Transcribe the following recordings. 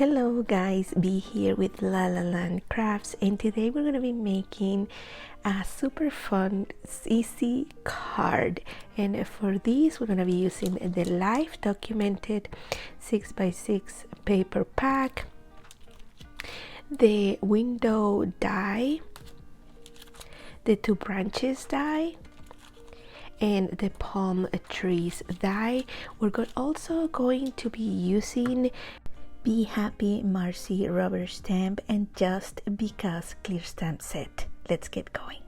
Hello guys, Be here with lalalandcrafts, and today we're going to be making a super fun easy card. And for this we're going to be using the live documented 6x6 paper pack, the window die, the 2 branches die, and the palm trees die. We're also going to be using Be Happy Marcy rubber stamp and Just Because clear stamp set. Let's get going.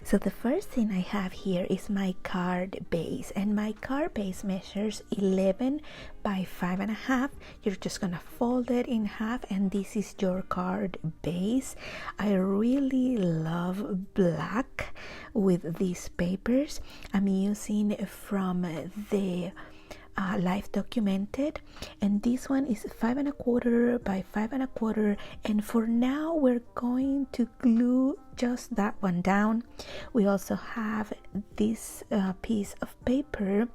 So the first thing I have here is my card base, and my card base measures 11 by 5.5. You're just gonna fold it in half, and this is your card base. I really love black with these papers. I'm using from the live documented, and this one is 5.25 by 5.25, and for now we're going to glue just that one down. We also have this piece of paper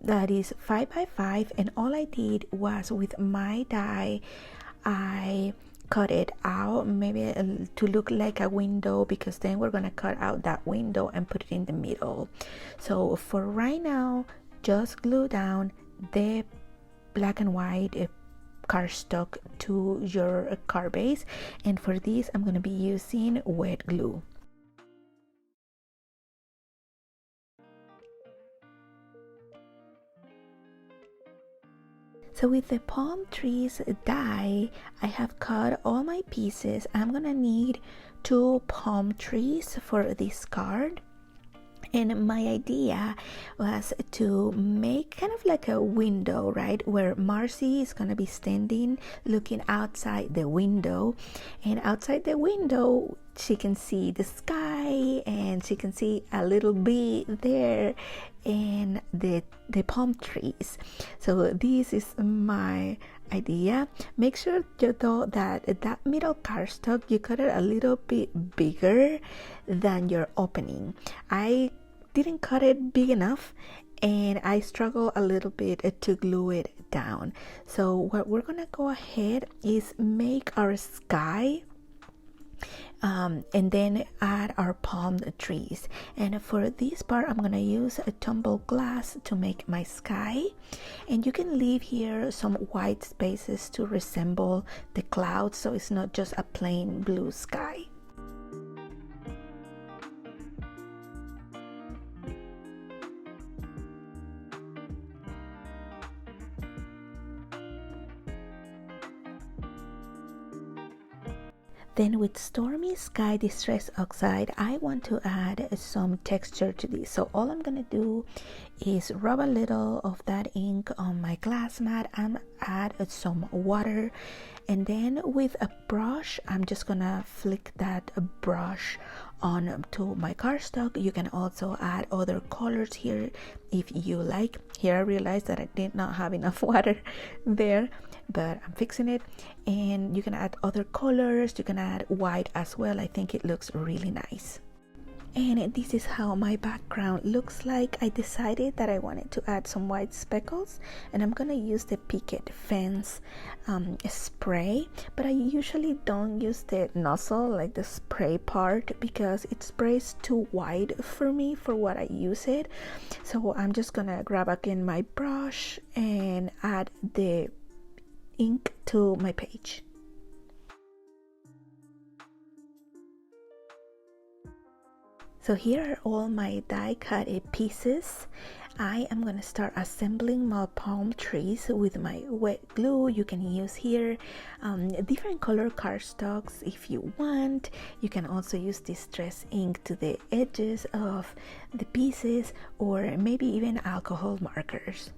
that is 5 by 5, and all I did was with my die I cut it out maybe to look like a window, because then we're gonna cut out that window and put it in the middle. So for right now, just glue down the black and white cardstock to your card base, and for this I'm going to be using wet glue. So with the palm trees die, I have cut all my pieces. I'm gonna need 2 palm trees for this card. And my idea was to make kind of like a window, right, where Marcy is gonna be standing looking outside the window, and outside the window she can see the sky, and she can see a little bee there and the palm trees. So this is my idea. Make sure though that that middle cardstock, you cut it a little bit bigger than your opening. I didn't cut it big enough, and I struggle a little bit to glue it down. So what we're gonna go ahead is make our sky, and then add our palm trees. And for this part I'm gonna use a tumbled glass to make my sky, and you can leave here some white spaces to resemble the clouds, so it's not just a plain blue sky. Then with Stormy Sky Distress Oxide, I want to add some texture to this. So all I'm gonna do is rub a little of that ink on my glass mat and add some water, and then with a brush I'm just gonna flick that brush on to my cardstock. You can also add other colors here if you like. Here I realized that I did not have enough water there, but I'm fixing it. And you can add other colors, you can add white as well. I think it looks really nice. And this is how my background looks like. I decided that I wanted to add some white speckles, and I'm gonna use the Picket Fence spray, but I usually don't use the nozzle, like the spray part, because it sprays too wide for me for what I use it. So I'm just gonna grab again my brush and add the ink to my page. So here are all my die cut pieces. I am going to start assembling my palm trees with my wet glue. You can use here different color cardstocks if you want. You can also use distress ink to the edges of the pieces, or maybe even alcohol markers.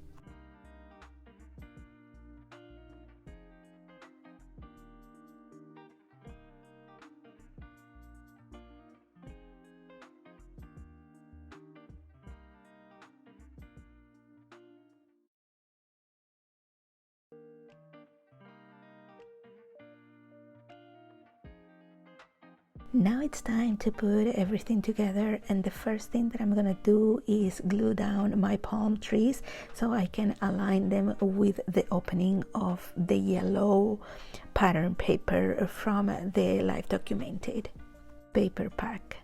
Now it's time to put everything together, and the first thing that I'm gonna do is glue down my palm trees so I can align them with the opening of the yellow pattern paper from the Life Documented paper pack.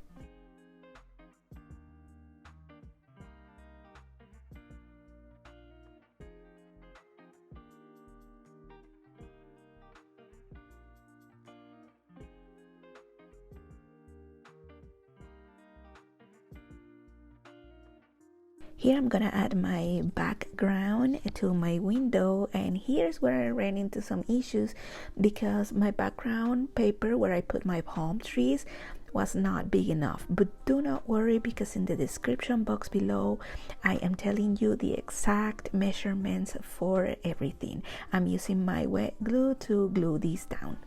Here I'm gonna add my background to my window, and here's where I ran into some issues because my background paper where I put my palm trees was not big enough. But do not worry, because in the description box below I am telling you the exact measurements for everything. I'm using my wet glue to glue these down.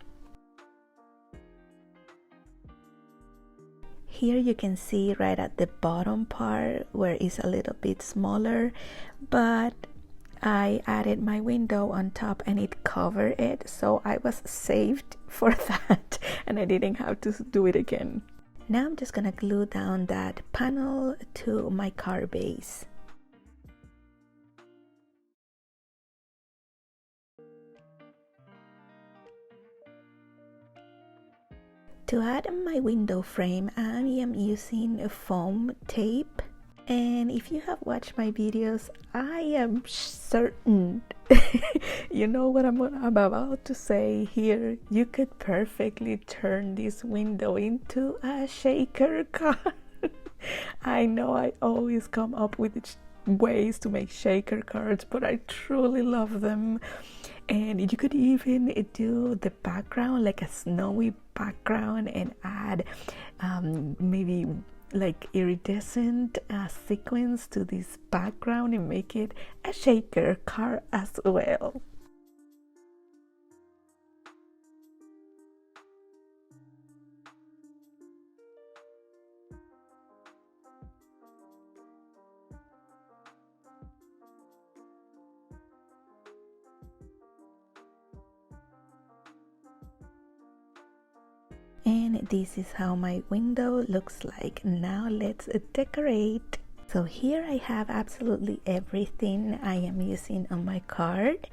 Here you can see right at the bottom part where it's a little bit smaller, but I added my window on top and it covered it, so I was saved for that and I didn't have to do it again. Now I'm just gonna glue down that panel to my car base. To add my window frame, I am using a foam tape, and if you have watched my videos, I am certain you know what I'm about to say here. You could perfectly turn this window into a shaker card. I know I always come up with ways to make shaker cards, but I truly love them. And you could even do the background like a snowy background and add maybe like iridescent sequins to this background and make it a shaker card as well. And this is how my window looks like. Now let's decorate. So here I have absolutely everything I am using on my card.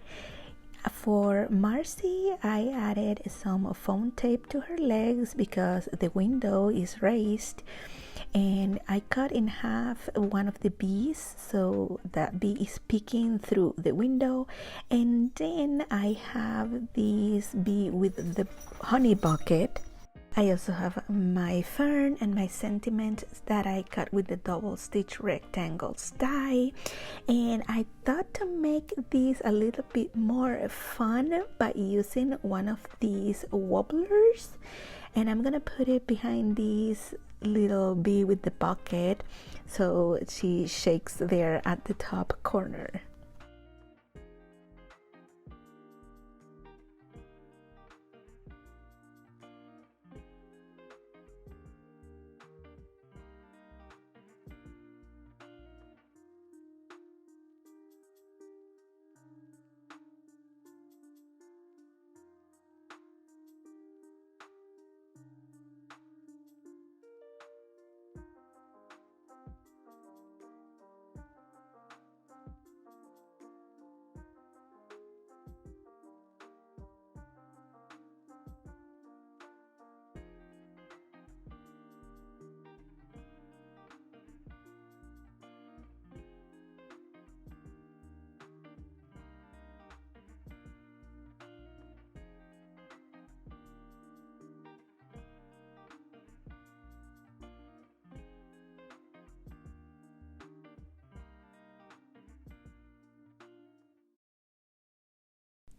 For Marcy, I added some foam tape to her legs because the window is raised, and I cut in half one of the bees so that bee is peeking through the window. And then I have this bee with the honey bucket. I also have my fern and my sentiment that I cut with the double stitch rectangles die, and I thought to make this a little bit more fun by using one of these wobblers, and I'm gonna put it behind this little bee with the bucket so she shakes there at the top corner.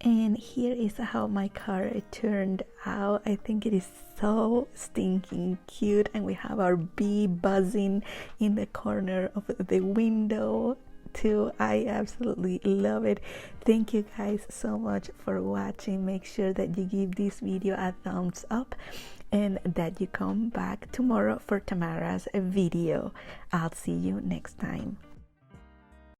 And here is how my card turned out. I think it is so stinking cute, and we have our bee buzzing in the corner of the window too. I absolutely love it. Thank you guys so much for watching. Make sure that you give this video a thumbs up and that you come back tomorrow for Tamara's video. I'll see you next time.